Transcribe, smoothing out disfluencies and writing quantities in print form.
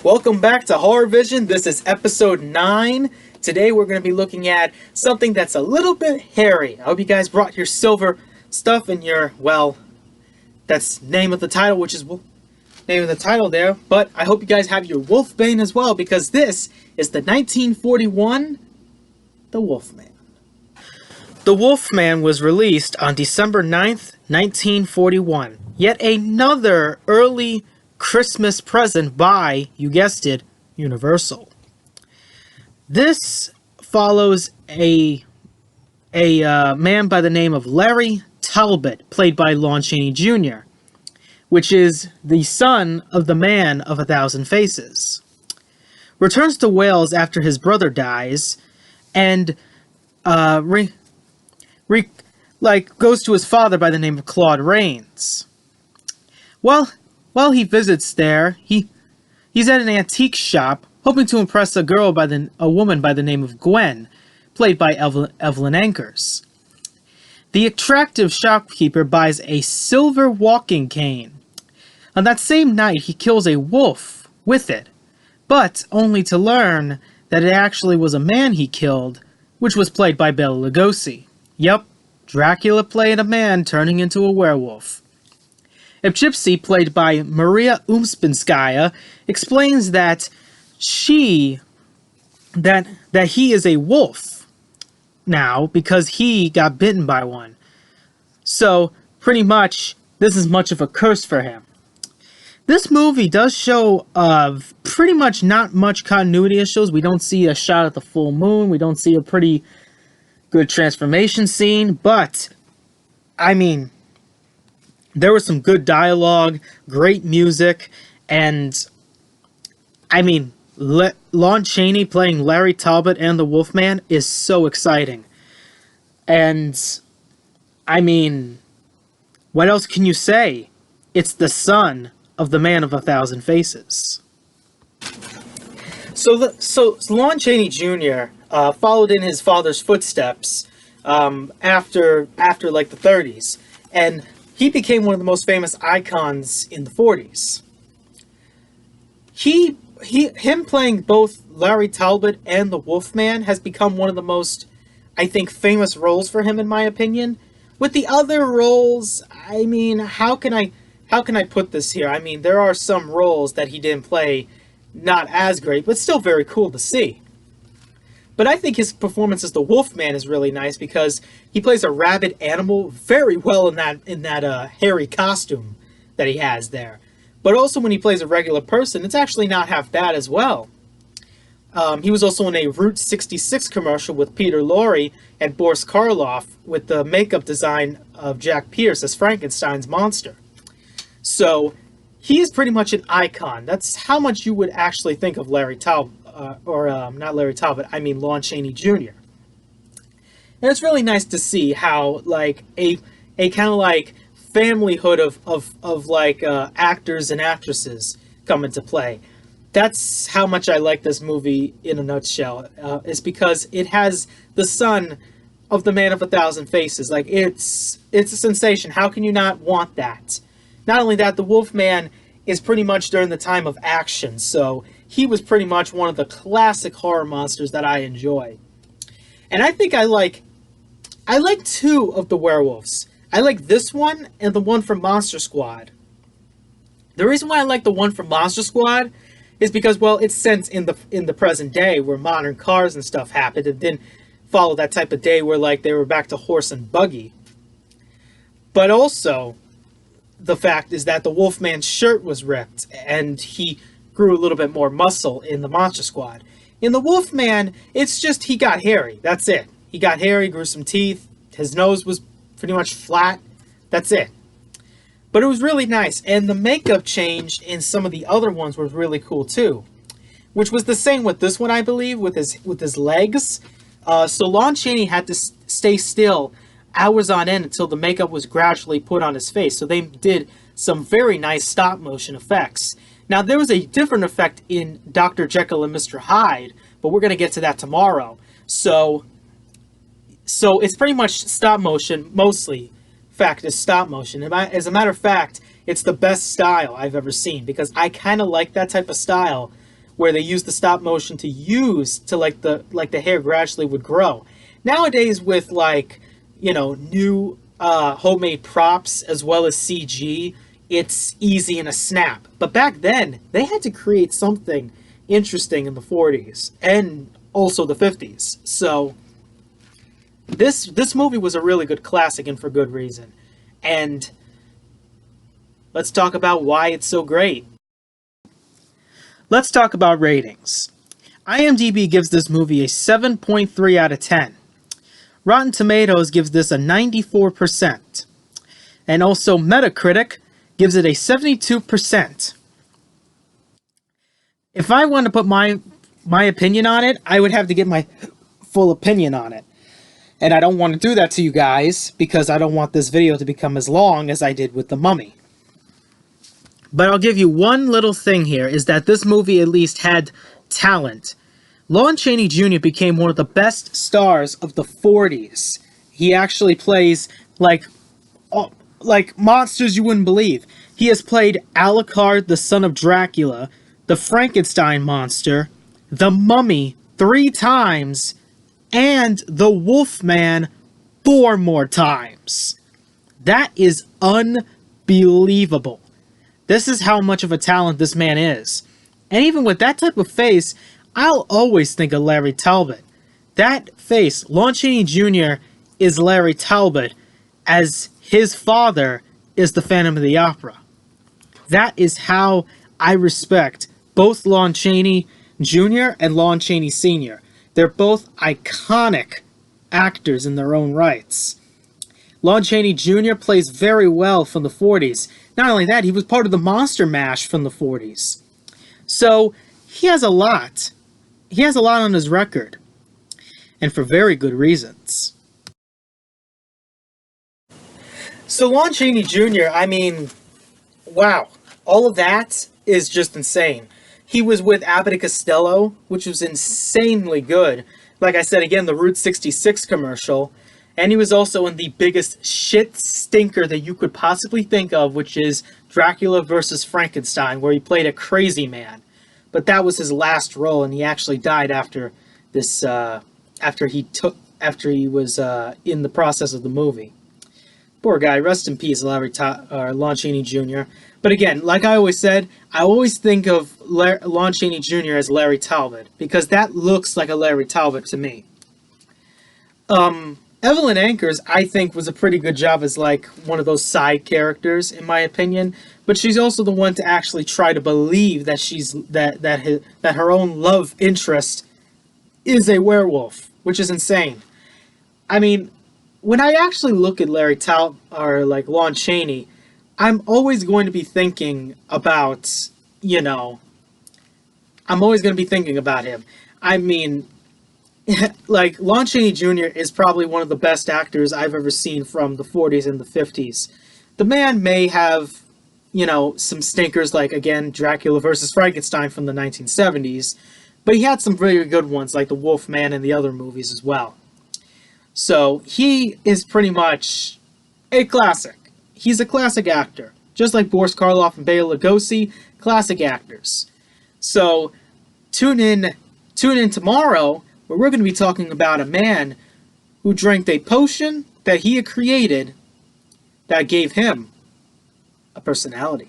Welcome back to HorrorVision. This is episode 9. Today we're going to be looking at something that's a little bit hairy. I hope you guys brought your silver stuff and your, well, that's name of the title, which is name of the title there. But I hope you guys have your Wolfman as well, because this is the 1941 The Wolfman. The Wolfman was released on December 9th, 1941. Yet another early Christmas present by, you guessed it, Universal. This follows a man by the name of Larry Talbot, played by Lon Chaney Jr., which is the son of the man of 1,000 faces. Returns to Wales after his brother dies, and goes to his father by the name of Claude Rains. While he visits there, he's at an antique shop, hoping to impress a woman by the name of Gwen, played by Evelyn Ankers. The attractive shopkeeper buys a silver walking cane. On that same night, he kills a wolf with it, but only to learn that it actually was a man he killed, which was played by Bela Lugosi. Yep, Dracula played a man turning into a werewolf. A gypsy, played by Maria Umspinskaya, explains that he is a wolf now because he got bitten by one. So, pretty much, this is much of a curse for him. This movie does show pretty much not much continuity issues. We don't see a shot at the full moon. We don't see a pretty good transformation scene. But, I mean, there was some good dialogue, great music, and, I mean, Lon Chaney playing Larry Talbot and the Wolfman is so exciting. And, I mean, what else can you say? It's the son of the man of 1,000 faces. So Lon Chaney Jr. Followed in his father's footsteps after like the 30s, and he became one of the most famous icons in the 40s. Him playing both Larry Talbot and the Wolfman has become one of the most, I think, famous roles for him, in my opinion. With the other roles, I mean, how can I put this here? I mean, there are some roles that he didn't play not as great, but still very cool to see. But I think his performance as the Wolfman is really nice because he plays a rabid animal very well in that hairy costume that he has there. But also when he plays a regular person, it's actually not half bad as well. He was also in a Route 66 commercial with Peter Lorre and Boris Karloff with the makeup design of Jack Pierce as Frankenstein's monster. So he is pretty much an icon. That's how much you would actually think of Larry Talbot. Not Larry Talbot, I mean Lon Chaney Jr. And it's really nice to see how, like, a kind of, like, familyhood of actors and actresses come into play. That's how much I like this movie in a nutshell, is because it has the son of the man of 1,000 faces. Like, it's a sensation. How can you not want that? Not only that, the Wolfman is pretty much during the time of action, so he was pretty much one of the classic horror monsters that I enjoy. And I think I like two of the werewolves. I like this one and the one from Monster Squad. The reason why I like the one from Monster Squad is because, well, it's set in the present day where modern cars and stuff happened. It didn't follow that type of day where, like, they were back to horse and buggy. But also, the fact is that the Wolfman's shirt was ripped and he grew a little bit more muscle in the Monster Squad. In the Wolfman, it's just he got hairy. That's it. He got hairy, grew some teeth. His nose was pretty much flat. That's it. But it was really nice. And the makeup change in some of the other ones was really cool too. Which was the same with this one, I believe, with his legs. So Lon Chaney had to stay still hours on end until the makeup was gradually put on his face. So they did some very nice stop motion effects. Now, there was a different effect in Dr. Jekyll and Mr. Hyde, but we're going to get to that tomorrow. So it's pretty much stop motion, mostly. Fact is stop motion. As a matter of fact, it's the best style I've ever seen, because I kind of like that type of style where they used the stop motion to use to like the hair gradually would grow. Nowadays with like, you know, new homemade props as well as CG, it's easy in a snap. But back then, they had to create something interesting in the 40s and also the 50s. So this movie was a really good classic, and for good reason. And let's talk about why it's so great. Let's talk about ratings. IMDb gives this movie a 7.3 out of 10. Rotten Tomatoes gives this a 94%. And also Metacritic gives it a 72%. If I want to put my opinion on it, I would have to get my full opinion on it. And I don't want to do that to you guys because I don't want this video to become as long as I did with The Mummy. But I'll give you one little thing here, is that this movie at least had talent. Lon Chaney Jr. became one of the best stars of the 40s. He actually plays like monsters you wouldn't believe. He has played Alucard, the son of Dracula, the Frankenstein monster, the Mummy 3 times, and the Wolfman 4 more times. That is unbelievable. This is how much of a talent this man is. And even with that type of face, I'll always think of Larry Talbot. That face, Lon Chaney Jr. is Larry Talbot, as his father is the Phantom of the Opera. That is how I respect both Lon Chaney Jr. and Lon Chaney Sr. They're both iconic actors in their own rights. Lon Chaney Jr. plays very well from the 40s. Not only that, he was part of the Monster Mash from the 40s. So, he has a lot. He has a lot on his record. And for very good reasons. So, Lon Chaney Jr., I mean, wow. All of that is just insane. He was with Abbott and Costello, which was insanely good. Like I said, again, the Route 66 commercial. And he was also in the biggest shit stinker that you could possibly think of, which is Dracula vs. Frankenstein, where he played a crazy man. But that was his last role, and he actually died after this. After he was in the process of the movie. Poor guy. Rest in peace, Lon Chaney Jr. But again, like I always said, I always think of Lon Chaney Jr. as Larry Talbot, because that looks like a Larry Talbot to me. Evelyn Ankers, I think, was a pretty good job as, like, one of those side characters, in my opinion. But she's also the one to actually try to believe that that her own love interest is a werewolf, which is insane. I mean, when I actually look at Larry Talbot, or, like, Lon Chaney, I'm always going to be thinking about, you know, I'm always going to be thinking about him. I mean, like, Lon Chaney Jr. is probably one of the best actors I've ever seen from the 40s and the 50s. The man may have, you know, some stinkers like, again, Dracula vs. Frankenstein from the 1970s, but he had some very good ones like The Wolfman and the other movies as well. So, he is pretty much a classic. He's a classic actor. Just like Boris Karloff and Bela Lugosi, classic actors. So, tune in tomorrow, where we're going to be talking about a man who drank a potion that he had created that gave him a personality.